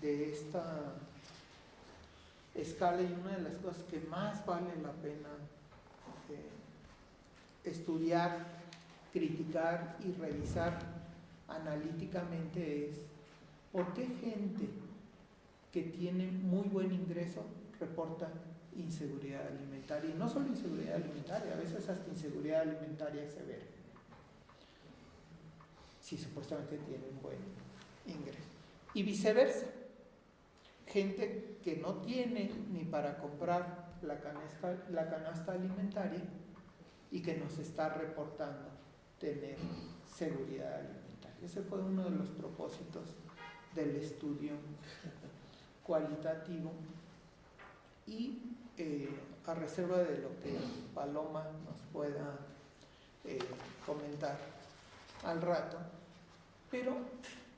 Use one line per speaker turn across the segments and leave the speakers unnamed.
de esta escala, y una de las cosas que más vale la pena estudiar, criticar y revisar analíticamente es por qué gente que tiene muy buen ingreso reporta inseguridad alimentaria, y no solo inseguridad alimentaria, a veces hasta inseguridad alimentaria severa, si supuestamente tienen buen ingreso, y viceversa, gente que no tiene ni para comprar la canasta alimentaria y que nos está reportando tener seguridad alimentaria. Ese fue uno de los propósitos del estudio cualitativo, y a reserva de lo que Paloma nos pueda comentar al rato, pero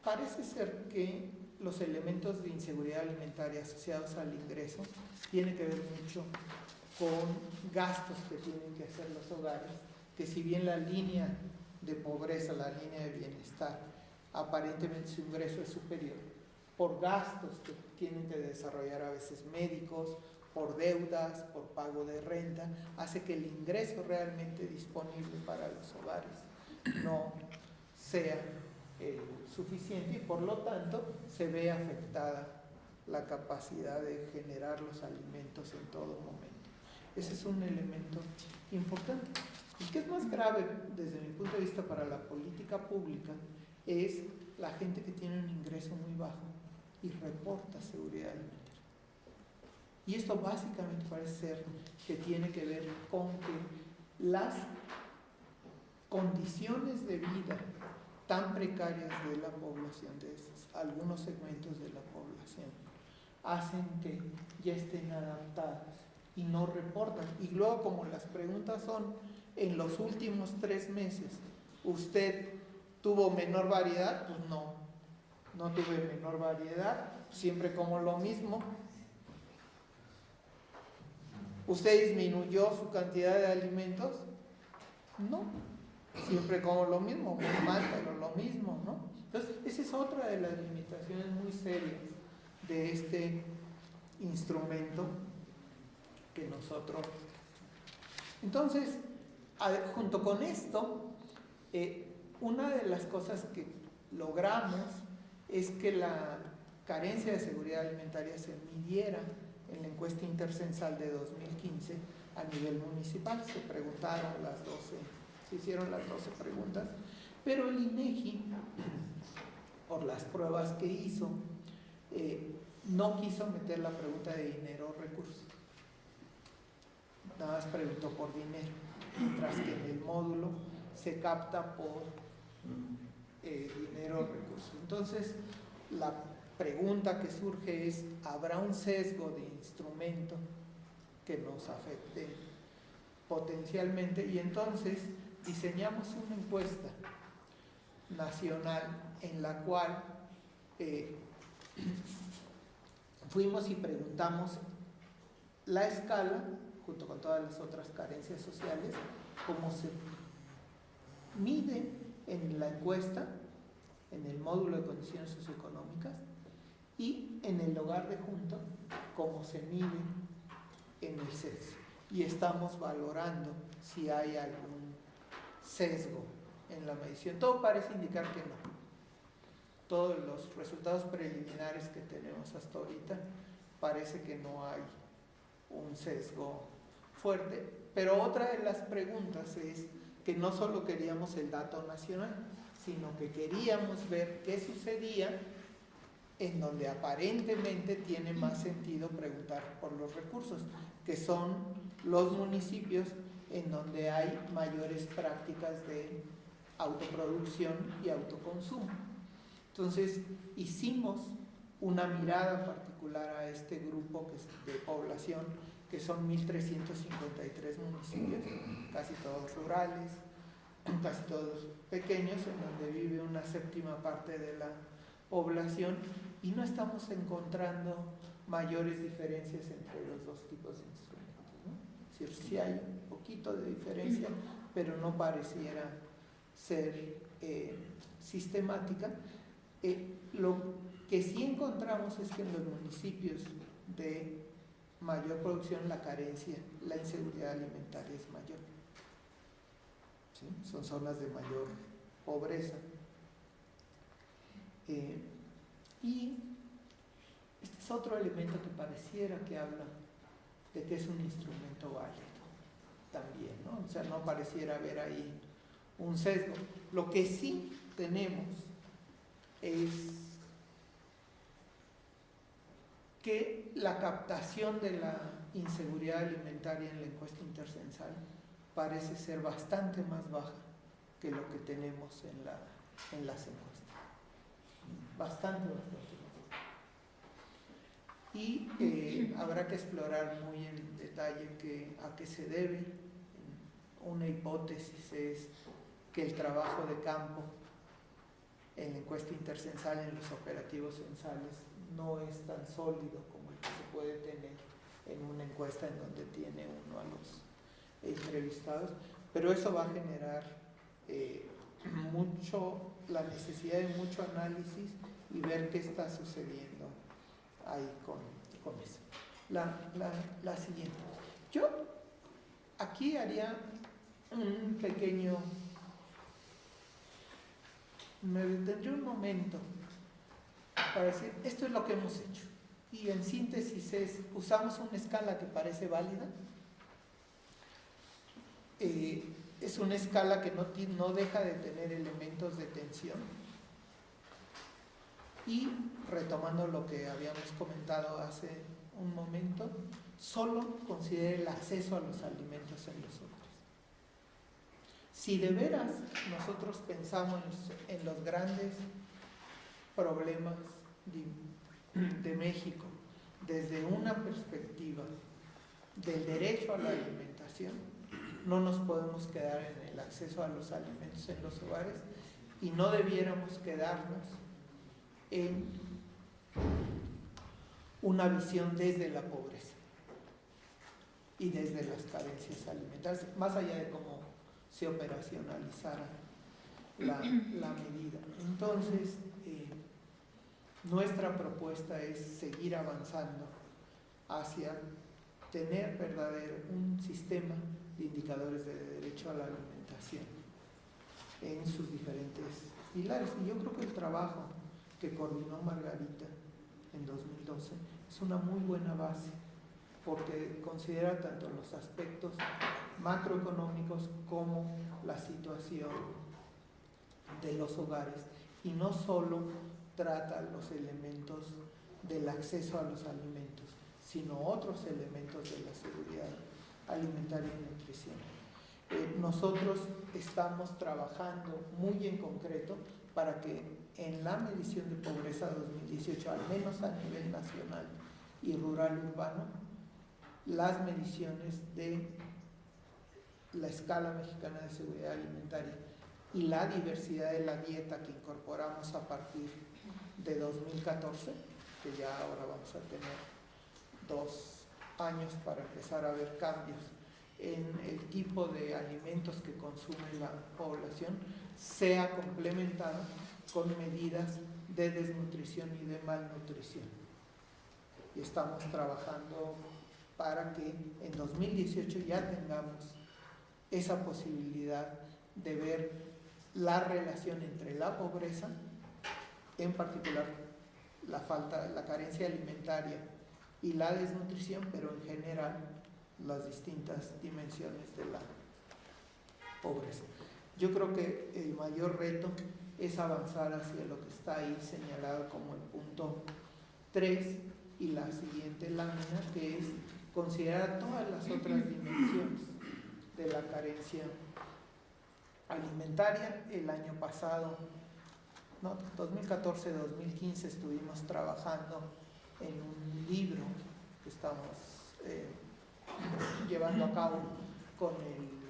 parece ser que los elementos de inseguridad alimentaria asociados al ingreso tienen que ver mucho con gastos que tienen que hacer los hogares, que si bien la línea de pobreza, la línea de bienestar, aparentemente su ingreso es superior, por gastos que tienen que desarrollar a veces médicos, por deudas, por pago de renta, hace que el ingreso realmente disponible para los hogares no sea suficiente, y por lo tanto se ve afectada la capacidad de generar los alimentos en todo momento. Ese es un elemento importante. El que es más grave desde mi punto de vista para la política pública es la gente que tiene un ingreso muy bajo y reporta seguridad alimentaria. Y esto básicamente parece ser que tiene que ver con que las condiciones de vida tan precarias de la población, de algunos segmentos de la población, hacen que ya estén adaptadas y no reportan. Y luego, como las preguntas son en los últimos 3 meses, ¿usted tuvo menor variedad? Pues no tuve menor variedad, siempre como lo mismo. ¿Usted disminuyó su cantidad de alimentos? No, siempre como lo mismo, muy mal, pero lo mismo, ¿no? Entonces, esa es otra de las limitaciones muy serias de este instrumento que nosotros... Entonces, junto con esto, una de las cosas que logramos es que la carencia de seguridad alimentaria se midiera en la encuesta intercensal de 2015 a nivel municipal. Se preguntaron se hicieron las 12 preguntas, pero el INEGI, por las pruebas que hizo, no quiso meter la pregunta de dinero o recursos. Nada más preguntó por dinero, mientras que en el módulo se capta por dinero o recursos. Entonces, la pregunta que surge es: ¿habrá un sesgo de instrumento que nos afecte potencialmente? Y entonces diseñamos una encuesta nacional en la cual fuimos y preguntamos la escala, junto con todas las otras carencias sociales, cómo se mide en la encuesta, en el módulo de condiciones socioeconómicas, y en el hogar de junto, cómo se mide en el sesgo. Y estamos valorando si hay algún sesgo en la medición. Todo parece indicar que no. Todos los resultados preliminares que tenemos hasta ahorita parece que no hay un sesgo fuerte. Pero otra de las preguntas es que no solo queríamos el dato nacional, sino que queríamos ver qué sucedía en donde aparentemente tiene más sentido preguntar por los recursos, que son los municipios en donde hay mayores prácticas de autoproducción y autoconsumo. Entonces, hicimos una mirada particular a este grupo de población, que son 1.353 municipios, casi todos rurales, casi todos pequeños, en donde vive una séptima parte de la población, y no estamos encontrando mayores diferencias entre los dos tipos de instrumentos, ¿no? Es decir, sí hay un poquito de diferencia, pero no pareciera ser sistemática. Lo que sí encontramos es que en los municipios de mayor producción la carencia, la inseguridad alimentaria es mayor. ¿Sí? Son zonas de mayor pobreza. Y este es otro elemento que pareciera que habla de que es un instrumento válido también, ¿no? O sea, no pareciera haber ahí un sesgo. Lo que sí tenemos es que la captación de la inseguridad alimentaria en la encuesta intercensal parece ser bastante más baja que lo que tenemos en las encuestas. Bastante más baja. Y habrá que explorar muy en detalle a qué se debe. Una hipótesis es que el trabajo de campo en la encuesta intercensal, en los operativos censales, no es tan sólido como el que se puede tener en una encuesta en donde tiene uno a los entrevistados, pero eso va a generar la necesidad de mucho análisis y ver qué está sucediendo ahí con eso. La siguiente. Yo aquí haría un pequeño... Me detendré un momento para decir, esto es lo que hemos hecho. Y en síntesis usamos una escala que parece válida. Es una escala que no deja de tener elementos de tensión. Y retomando lo que habíamos comentado hace un momento, solo considere el acceso a los alimentos en los hogares. Si de veras nosotros pensamos en los grandes problemas de México desde una perspectiva del derecho a la alimentación, no nos podemos quedar en el acceso a los alimentos en los hogares y no debiéramos quedarnos en una visión desde la pobreza y desde las carencias alimentarias, más allá de cómo se operacionalizara la medida. Entonces, nuestra propuesta es seguir avanzando hacia tener un sistema de indicadores de derecho a la alimentación en sus diferentes pilares. Y yo creo que el trabajo que coordinó Margarita en 2012 es una muy buena base, porque considera tanto los aspectos macroeconómicos como la situación de los hogares, y no solo trata los elementos del acceso a los alimentos, sino otros elementos de la seguridad alimentaria y nutrición. Nosotros estamos trabajando muy en concreto para que en la medición de pobreza 2018, al menos a nivel nacional y rural urbano, las mediciones de la escala mexicana de seguridad alimentaria y la diversidad de la dieta que incorporamos a partir de 2014, que ya ahora vamos a tener 2 años para empezar a ver cambios en el tipo de alimentos que consume la población, sea complementada con medidas de desnutrición y de malnutrición. Y estamos trabajando para que en 2018 ya tengamos esa posibilidad de ver la relación entre la pobreza, en particular la carencia alimentaria y la desnutrición, pero en general las distintas dimensiones de la pobreza. Yo creo que el mayor reto es avanzar hacia lo que está ahí señalado como el punto 3 y la siguiente lámina, que es considerar todas las otras dimensiones de la carencia alimentaria. El año pasado, 2014-2015, estuvimos trabajando en un libro que estamos llevando a cabo con el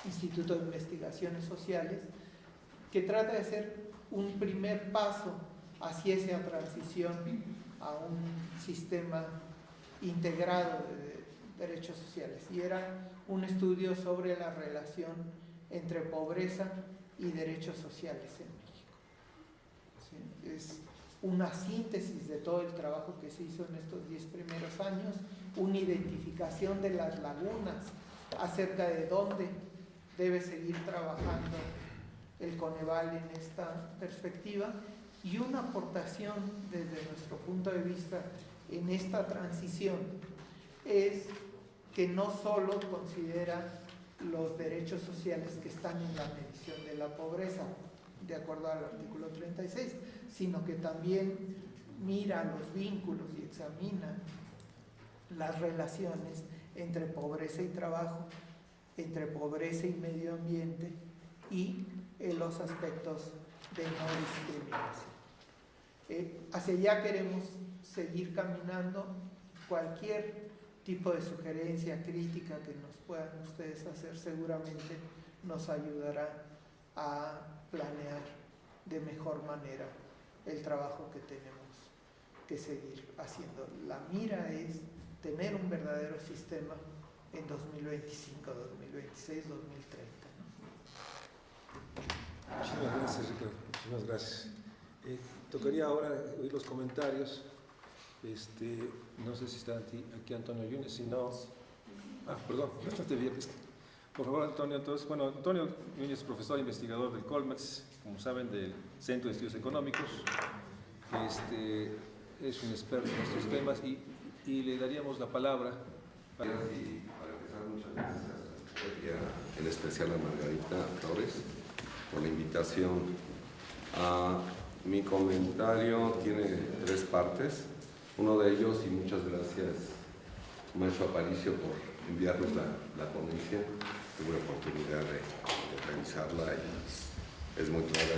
Instituto de Investigaciones Sociales, que trata de ser un primer paso hacia esa transición a un sistema integrado de derechos sociales, y era un estudio sobre la relación entre pobreza y derechos sociales en México. ¿Sí? Es una síntesis de todo el trabajo que se hizo en estos 10 primeros años, una identificación de las lagunas acerca de dónde debe seguir trabajando el Coneval en esta perspectiva, y una aportación desde nuestro punto de vista en esta transición es que no solo considera los derechos sociales que están en la medición de la pobreza, de acuerdo al artículo 36, sino que también mira los vínculos y examina las relaciones entre pobreza y trabajo, entre pobreza y medio ambiente y los aspectos de no discriminación. Hacia allá queremos seguir caminando. Cualquier tipo de sugerencia, crítica que nos puedan ustedes hacer seguramente nos ayudará a planear de mejor manera el trabajo que tenemos que seguir haciendo. La mira es tener un verdadero sistema en 2025, 2026, 2030.
Muchísimas gracias, Ricardo. Muchísimas gracias. Tocaría ahora oír los comentarios. No sé si está aquí Antonio Yunes, si no... perdón, bastante bien. Por favor, Antonio. Entonces, bueno, Antonio Yunes, profesor investigador del Colmex, como saben, del Centro de Estudios Económicos. Es un experto en estos temas y le daríamos la palabra.
Para empezar, muchas gracias, y en especial a Margarita Flores por la invitación. Mi comentario tiene 3 partes. Uno de ellos, y muchas gracias, maestro Aparicio, por enviarnos la ponencia. Tuve la oportunidad de revisarla y es muy clara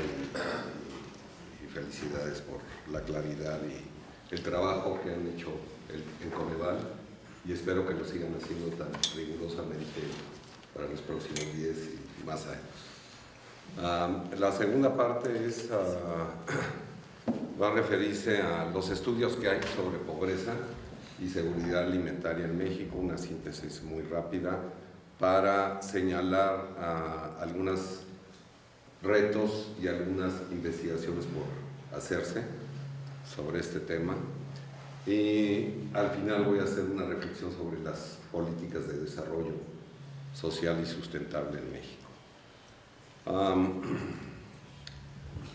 y felicidades por la claridad y el trabajo que han hecho en Coneval, y espero que lo sigan haciendo tan rigurosamente para los próximos 10 y más años. La segunda parte va a referirse a los estudios que hay sobre pobreza y seguridad alimentaria en México, una síntesis muy rápida para señalar algunos retos y algunas investigaciones por hacerse sobre este tema. Y al final voy a hacer una reflexión sobre las políticas de desarrollo social y sustentable en México.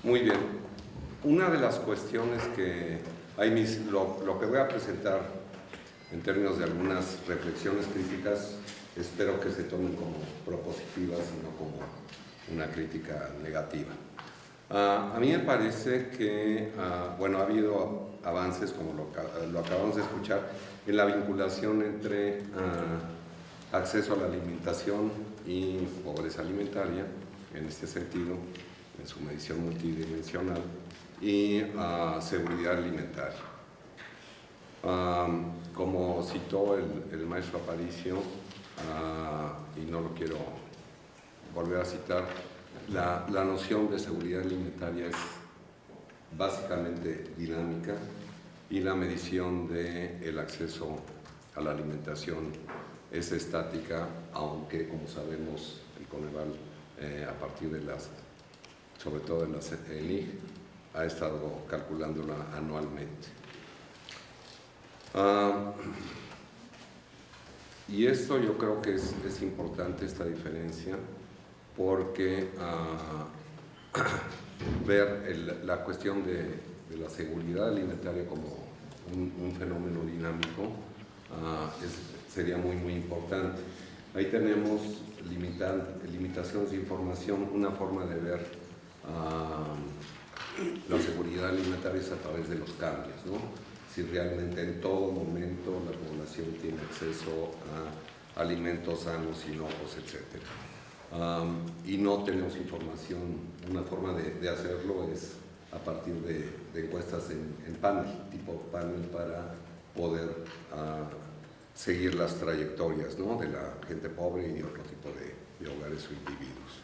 Muy bien, una de las cuestiones que lo que voy a presentar en términos de algunas reflexiones críticas, espero que se tomen como propositivas y no como una crítica negativa. A mí me parece que, bueno, ha habido avances, como lo acabamos de escuchar, en la vinculación entre acceso a la alimentación y pobreza alimentaria, en este sentido, en su medición multidimensional, y seguridad alimentaria. Como citó el maestro Aparicio, y no lo quiero volver a citar, la noción de seguridad alimentaria es básicamente dinámica y la medición del acceso a la alimentación es estática, aunque, como sabemos, el Coneval, a partir de sobre todo de la ENIG, ha estado calculándola anualmente. Y esto yo creo que es importante, esta diferencia, porque ver la cuestión de la seguridad alimentaria como un fenómeno dinámico sería muy, muy importante. Ahí tenemos limitaciones de información, una forma de ver la seguridad alimentaria es a través de los cambios, ¿no? Si realmente en todo momento la población tiene acceso a alimentos sanos, inocuos, etc. Y no tenemos información, una forma de hacerlo es a partir de encuestas en panel, tipo panel, para poder seguir las trayectorias, ¿no?, de la gente pobre y otro tipo de hogares o individuos.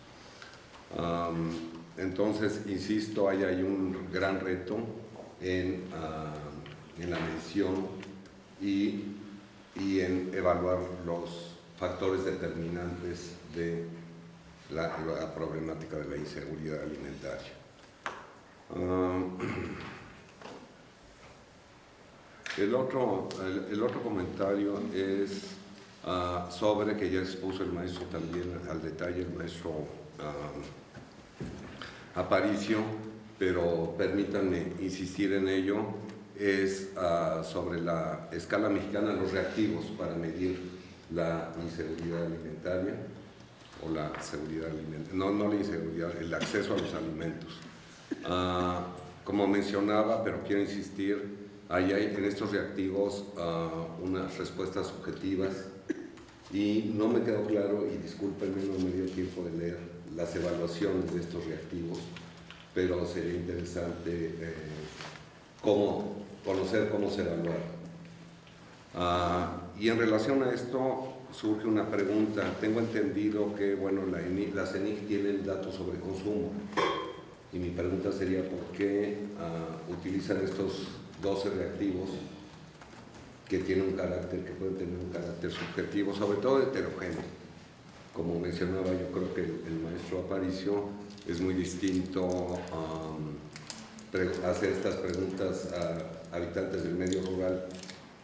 Entonces, insisto, hay un gran reto en la medición y en evaluar los factores determinantes de la problemática de la inseguridad alimentaria. El otro comentario es sobre, que ya expuso el maestro también al detalle, el maestro Aparicio, pero permítanme insistir en ello, es sobre la escala mexicana, los reactivos para medir la inseguridad alimentaria, o la seguridad alimentaria, no la inseguridad, el acceso a los alimentos. Como mencionaba, pero quiero insistir, hay en estos reactivos unas respuestas subjetivas y no me quedó claro, y discúlpenme, no me dio tiempo de leer las evaluaciones de estos reactivos, pero sería interesante conocer cómo se evaluaron. Y en relación a esto surge una pregunta. Tengo entendido que, bueno, la CENIC tiene datos sobre consumo, y mi pregunta sería ¿por qué utilizan estos 12 reactivos que pueden tener un carácter subjetivo, sobre todo heterogéneo? Como mencionaba, yo creo que el maestro Aparicio, es muy distinto hacer estas preguntas a habitantes del medio rural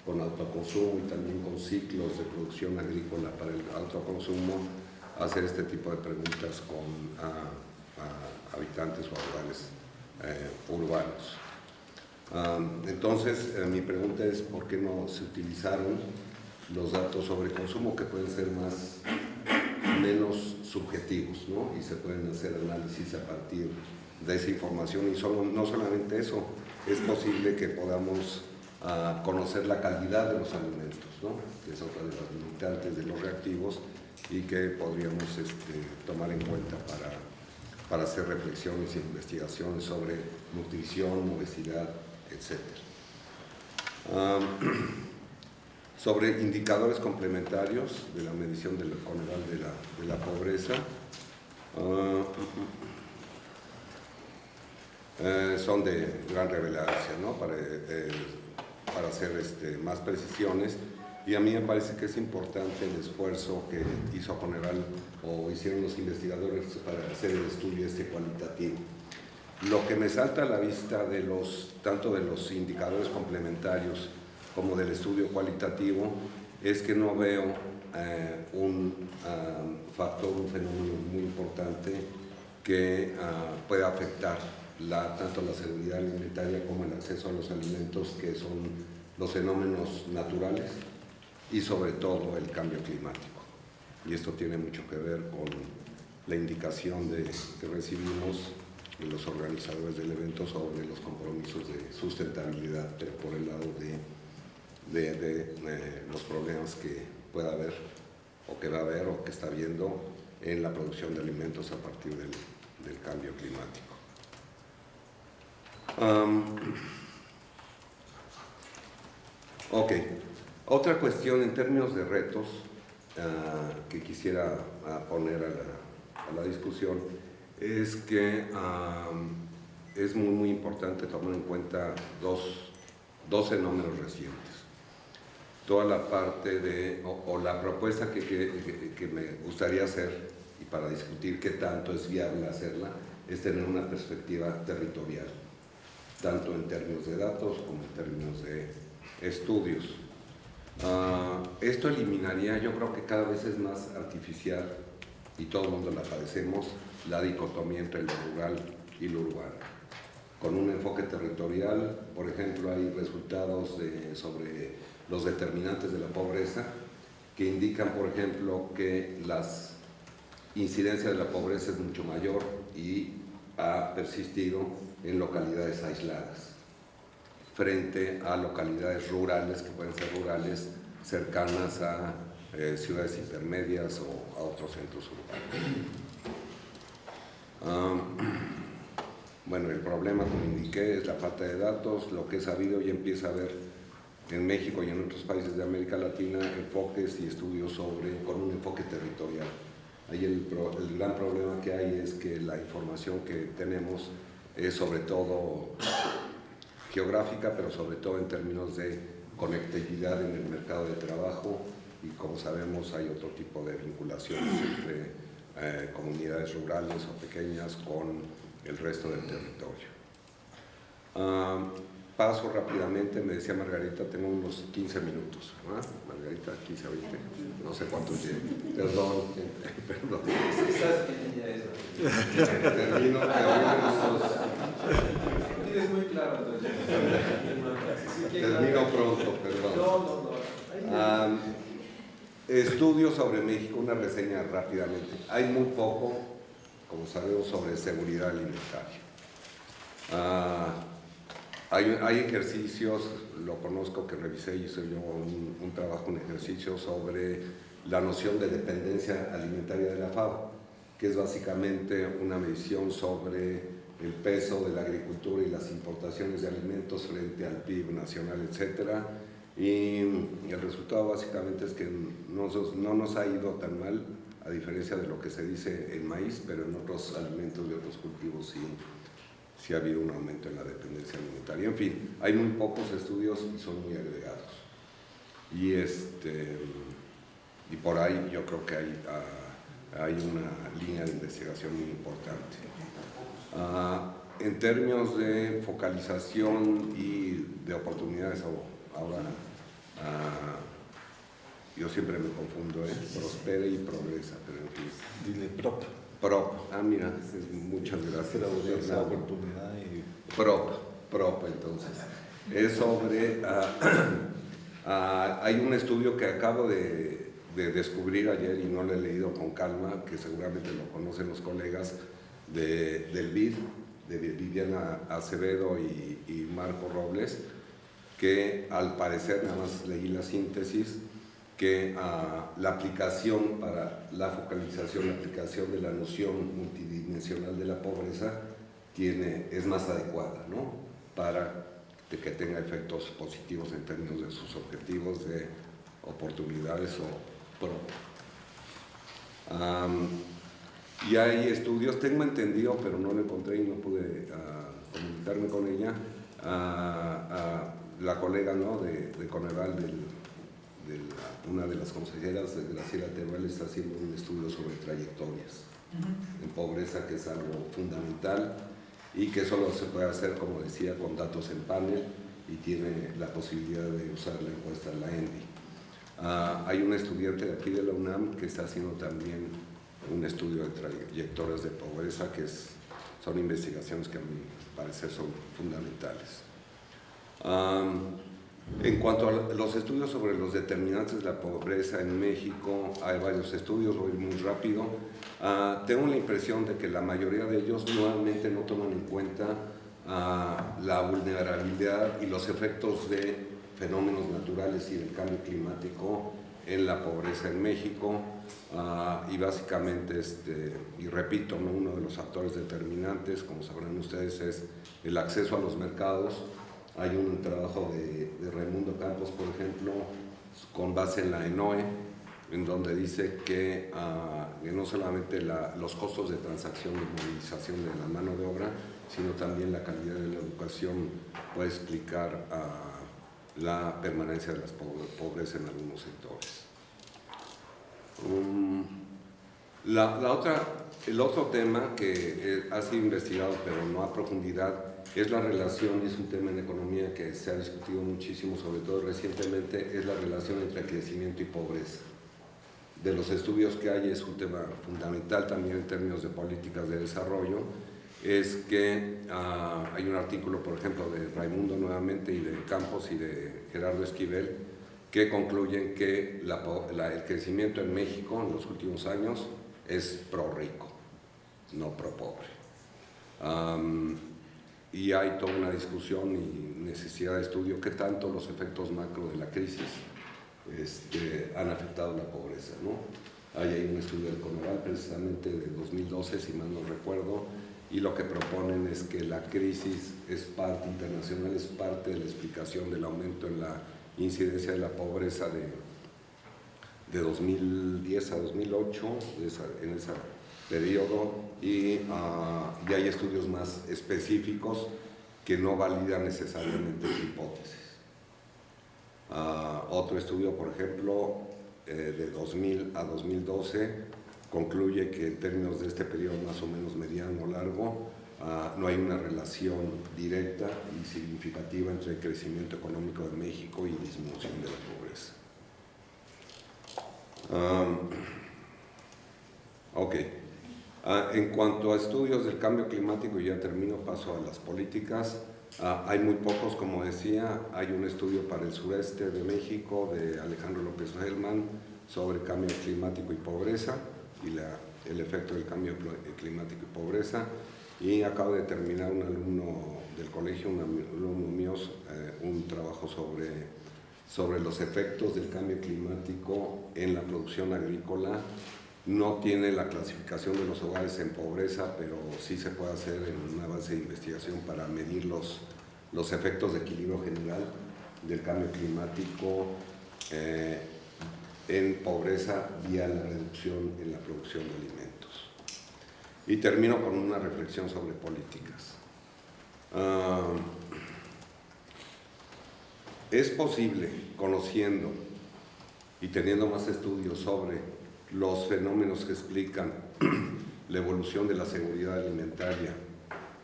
con autoconsumo y también con ciclos de producción agrícola para el autoconsumo, hacer este tipo de preguntas con habitantes o rurales urbanos. Entonces, mi pregunta es ¿por qué no se utilizaron los datos sobre consumo, que pueden ser menos subjetivos, ¿no? Y se pueden hacer análisis a partir de esa información? Y no solamente eso, es posible que podamos conocer la calidad de los alimentos, ¿no? Que es otra de las limitantes de los reactivos y que podríamos tomar en cuenta para hacer reflexiones e investigaciones sobre nutrición, obesidad, etc. Sobre indicadores complementarios de la medición del Coneval de la pobreza, son de gran relevancia, ¿no? Para hacer más precisiones, y a mí me parece que es importante el esfuerzo que hizo Coneval o hicieron los investigadores para hacer el estudio cualitativo. Lo que me salta a la vista tanto de los indicadores complementarios como del estudio cualitativo es que no veo un fenómeno muy importante que pueda afectar tanto la seguridad alimentaria como el acceso a los alimentos, que son los fenómenos naturales y sobre todo el cambio climático. Y esto tiene mucho que ver con la indicación que recibimos de los organizadores del evento sobre los compromisos de sustentabilidad, pero por el lado de los problemas que pueda haber o que va a haber o que está habiendo en la producción de alimentos a partir del cambio climático. Ok, otra cuestión en términos de retos que quisiera poner a la discusión es que es muy importante tomar en cuenta dos fenómenos recientes. Toda la parte o la propuesta que me gustaría hacer, y para discutir qué tanto es viable hacerla, es tener una perspectiva territorial, tanto en términos de datos como en términos de estudios. Esto eliminaría, yo creo que cada vez es más artificial, y todo el mundo la padecemos, la dicotomía entre lo rural y lo urbano. Con un enfoque territorial, por ejemplo, hay resultados sobre los determinantes de la pobreza que indican, por ejemplo, que las incidencias de la pobreza es mucho mayor y ha persistido en localidades aisladas, frente a localidades rurales, que pueden ser rurales cercanas a ciudades intermedias o a otros centros urbanos. Bueno, el problema, como indiqué, es la falta de datos. Lo que he sabido, ya empieza a haber en México y en otros países de América Latina enfoques y estudios con un enfoque territorial. Ahí el gran problema que hay es que la información que tenemos es sobre todo geográfica, pero sobre todo en términos de conectividad en el mercado de trabajo, y como sabemos hay otro tipo de vinculaciones entre comunidades rurales o pequeñas con el resto del territorio. paso rápidamente, me decía Margarita, tengo unos 15 minutos. ¿Ah? Margarita, 15 a 20, no sé cuántos llevo. Perdón. Termino,
Tienes muy claro, entonces.
Termino pronto, perdón. Estudios sobre México, una reseña rápidamente. Hay muy poco, como sabemos, sobre seguridad alimentaria. Hay ejercicios, lo conozco, que revisé y hice yo un trabajo, un ejercicio sobre la noción de dependencia alimentaria de la FAO, que es básicamente una medición sobre el peso de la agricultura y las importaciones de alimentos frente al PIB nacional, etcétera. Y el resultado básicamente es que no nos ha ido tan mal, a diferencia de lo que se dice en maíz, pero en otros alimentos y otros cultivos sí ha habido un aumento en la dependencia alimentaria. En fin, hay muy pocos estudios y son muy agregados. Y por ahí yo creo que hay una línea de investigación muy importante. En términos de focalización y de oportunidades, ahora yo siempre me confundo, prospera y progresa, pero en fin.
Dile prop.
Prop, mira, muchas gracias.
Esa oportunidad y...
Prop, entonces. Es sobre, hay un estudio que acabo de descubrir ayer y no lo he leído con calma, que seguramente lo conocen los colegas, del BID, de Viviana Acevedo y Marco Robles, que al parecer, nada más leí la síntesis, que la aplicación para la focalización, la aplicación de la noción multidimensional de la pobreza es más adecuada, ¿no? Para que tenga efectos positivos en términos de sus objetivos, de oportunidades y hay estudios, tengo entendido, pero no lo encontré y no pude comunicarme con ella, la colega, ¿no?, de Coneval, una de las consejeras, Graciela Teruel, está haciendo un estudio sobre trayectorias en pobreza, que es algo fundamental y que solo se puede hacer, como decía, con datos en panel, y tiene la posibilidad de usar la encuesta de la ENDI. Hay un estudiante de aquí de la UNAM que está haciendo también un estudio de trayectorias de pobreza, que son investigaciones que a mi parecer son fundamentales. En cuanto a los estudios sobre los determinantes de la pobreza en México, hay varios estudios, voy muy rápido. Tengo la impresión de que la mayoría de ellos nuevamente no toman en cuenta la vulnerabilidad y los efectos de fenómenos naturales y del cambio climático en la pobreza en México. Y básicamente, y repito, ¿no?, uno de los factores determinantes, como sabrán ustedes, es el acceso a los mercados. Hay un trabajo de Raimundo Campos, por ejemplo, con base en la ENOE, en donde dice que no solamente los costos de transacción de movilización de la mano de obra, sino también la calidad de la educación puede explicar la permanencia de la pobreza en algunos sectores. El otro tema que ha sido investigado pero no a profundidad es la relación, y es un tema en economía que se ha discutido muchísimo, sobre todo recientemente, es la relación entre crecimiento y pobreza. De los estudios que hay, es un tema fundamental también en términos de políticas de desarrollo, es que hay un artículo, por ejemplo, de Raimundo nuevamente y de Campos y de Gerardo Esquivel, que concluyen que el crecimiento en México en los últimos años es pro-rico, no pro-pobre. Y hay toda una discusión y necesidad de estudio qué tanto los efectos macro de la crisis han afectado la pobreza, ¿no? Hay un estudio del Coneval precisamente de 2012, si mal no recuerdo, y lo que proponen es que la crisis es parte internacional, es parte de la explicación del aumento en la incidencia de la pobreza de 2010 a 2008, en ese periodo, y hay estudios más específicos que no validan necesariamente esa hipótesis. Otro estudio, por ejemplo, de 2000 a 2012, concluye que en términos de este periodo más o menos mediano o largo, no hay una relación directa y significativa entre el crecimiento económico de México y disminución de la pobreza. En cuanto a estudios del cambio climático, ya termino, paso a las políticas. Hay muy pocos, como decía. Hay un estudio para el sureste de México de Alejandro López Hellman sobre cambio climático y pobreza y el efecto del cambio climático y pobreza. Y acabo de terminar, un alumno del colegio, un alumno mío, un trabajo sobre los efectos del cambio climático en la producción agrícola. No tiene la clasificación de los hogares en pobreza, pero sí se puede hacer en una base de investigación para medir los efectos de equilibrio general del cambio climático en pobreza vía la reducción en la producción de alimentos. Y termino con una reflexión sobre políticas. Es posible, conociendo y teniendo más estudios sobre los fenómenos que explican la evolución de la seguridad alimentaria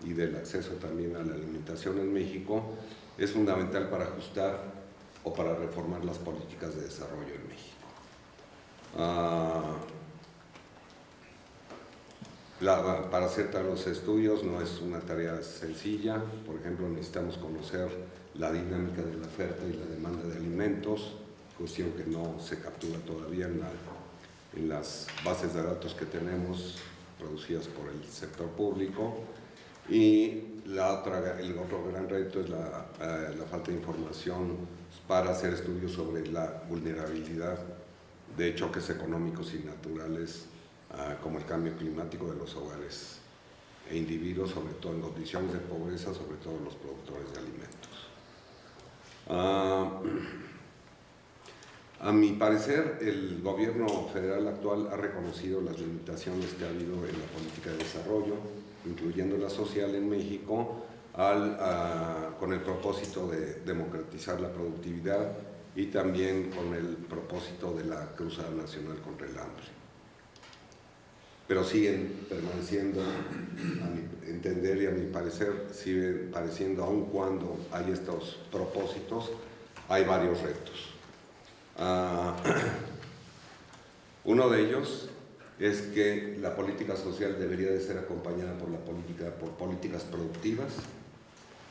y del acceso también a la alimentación en México, es fundamental para ajustar o para reformar las políticas de desarrollo en México. Para hacer los estudios no es una tarea sencilla. Por ejemplo, necesitamos conocer la dinámica de la oferta y la demanda de alimentos, cuestión que no se captura todavía en las bases de datos que tenemos producidas por el sector público. Y el otro gran reto es la falta de información para hacer estudios sobre la vulnerabilidad de choques económicos y naturales como el cambio climático de los hogares e individuos, sobre todo en condiciones de pobreza, sobre todo los productores de alimentos. A mi parecer, el gobierno federal actual ha reconocido las limitaciones que ha habido en la política de desarrollo, incluyendo la social en México, con el propósito de democratizar la productividad y también con el propósito de la cruzada nacional contra el hambre. Pero siguen permaneciendo, a mi entender y a mi parecer, siguen pareciendo, aun cuando hay estos propósitos, hay varios retos. Uno de ellos es que la política social debería de ser acompañada por políticas productivas,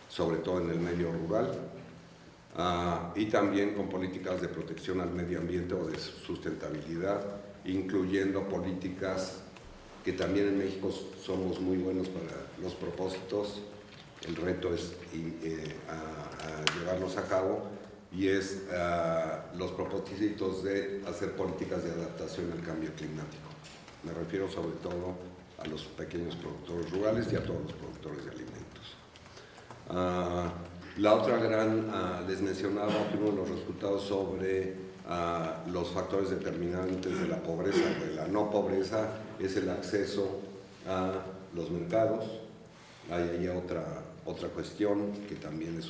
sobre todo en el medio rural, y también con políticas de protección al medio ambiente o de sustentabilidad, incluyendo políticas que también en México somos muy buenos para los propósitos. El reto es llevarlos a cabo, y es los propósitos de hacer políticas de adaptación al cambio climático. Me refiero sobre todo a los pequeños productores rurales y a todos los productores de alimentos. La otra les mencionaba que uno de los resultados sobre los factores determinantes de la pobreza o de la no pobreza es el acceso a los mercados. Hay ahí otra cuestión que también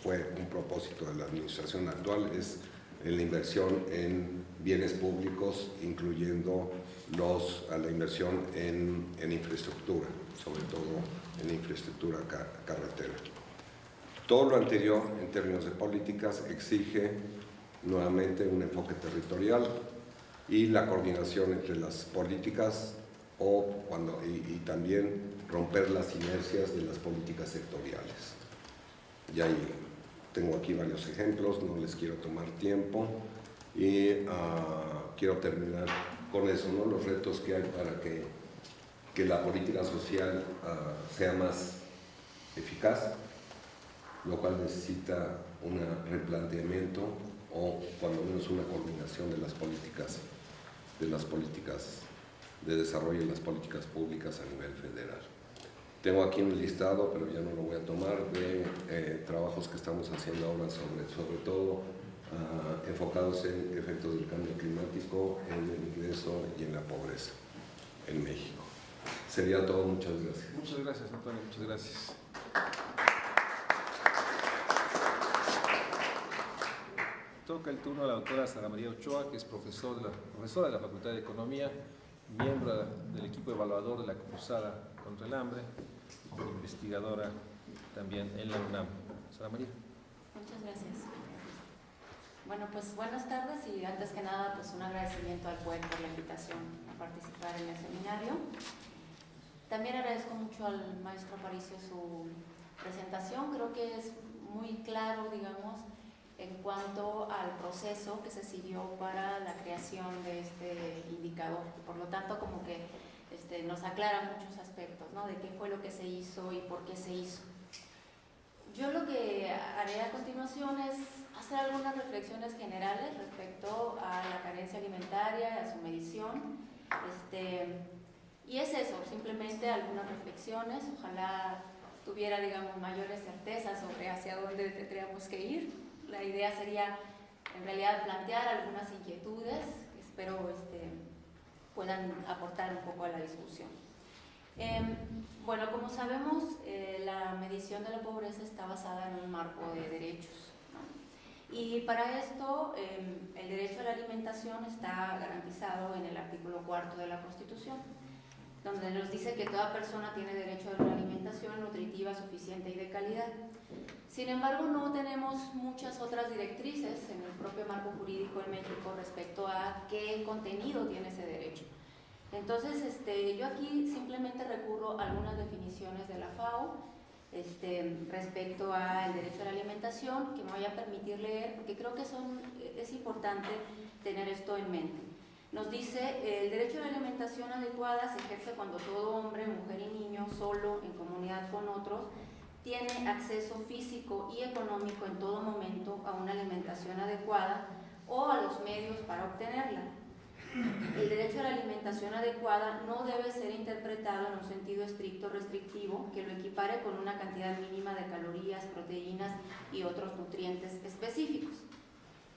fue un propósito de la administración actual, es la inversión en bienes públicos, incluyendo la inversión en infraestructura, sobre todo en infraestructura carretera. Todo lo anterior, en términos de políticas, exige nuevamente un enfoque territorial y la coordinación entre las políticas y también romper las inercias de las políticas sectoriales. Y ahí tengo aquí varios ejemplos, no les quiero tomar tiempo, y quiero terminar con eso, ¿no? Los retos que hay para que la política social sea más eficaz, lo cual necesita un replanteamiento o cuando menos una coordinación de las políticas de desarrollo y las políticas públicas a nivel federal. Tengo aquí un listado, pero ya no lo voy a tomar, de trabajos que estamos haciendo ahora sobre todo enfocados en efectos del cambio climático, en el ingreso y en la pobreza en México. Sería todo, muchas gracias.
Muchas gracias, Antonio, muchas gracias. Toca el turno a la doctora Sara María Ochoa, que es profesora de la Facultad de Economía, miembro del equipo evaluador de la Cruzada contra el Hambre, investigadora también en la UNAM. Sara María.
Muchas gracias. Bueno, pues buenas tardes y antes que nada pues un agradecimiento al PUEC por la invitación a participar en el seminario. También agradezco mucho al maestro Aparicio su presentación. Creo que es muy claro, digamos, en cuanto al proceso que se siguió para la creación de este indicador. Por lo tanto, como que nos aclara muchos aspectos, ¿no? De qué fue lo que se hizo y por qué se hizo. Yo lo que haré a continuación es hacer algunas reflexiones generales respecto a la carencia alimentaria, a su medición. Y es eso, simplemente algunas reflexiones. Ojalá tuviera, digamos, mayores certezas sobre hacia dónde tendríamos que ir. La idea sería, en realidad, plantear algunas inquietudes que espero puedan aportar un poco a la discusión. Bueno, como sabemos, la medición de la pobreza está basada en un marco de derechos, ¿no? Y para esto, el derecho a la alimentación está garantizado en el artículo 4 de la Constitución, donde nos dice que toda persona tiene derecho a una alimentación nutritiva, suficiente y de calidad. Sin embargo, no tenemos muchas otras directrices en el propio marco jurídico en México respecto a qué contenido tiene ese derecho. Entonces, yo aquí simplemente recurro a algunas definiciones de la FAO respecto al derecho a la alimentación, que me voy a permitir leer, porque creo que es importante tener esto en mente. Nos dice, el derecho a la alimentación adecuada se ejerce cuando todo hombre, mujer y niño, solo, en comunidad con otros, tiene acceso físico y económico en todo momento a una alimentación adecuada o a los medios para obtenerla. El derecho a la alimentación adecuada no debe ser interpretado en un sentido estricto restrictivo que lo equipare con una cantidad mínima de calorías, proteínas y otros nutrientes específicos.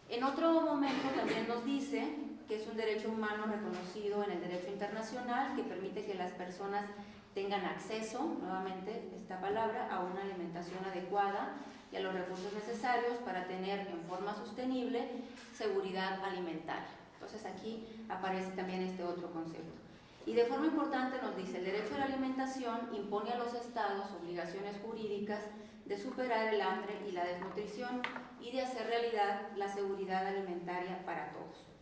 En otro momento también nos dice que es un derecho humano reconocido en el derecho internacional que permite que las personas tengan acceso, nuevamente esta palabra, a una alimentación adecuada y a los recursos necesarios para tener en forma sostenible seguridad alimentaria. Entonces aquí aparece también este otro concepto. Y de forma importante nos dice, el derecho a la alimentación impone a los estados obligaciones jurídicas de superar el hambre y la desnutrición y de hacer realidad la seguridad alimentaria para todos.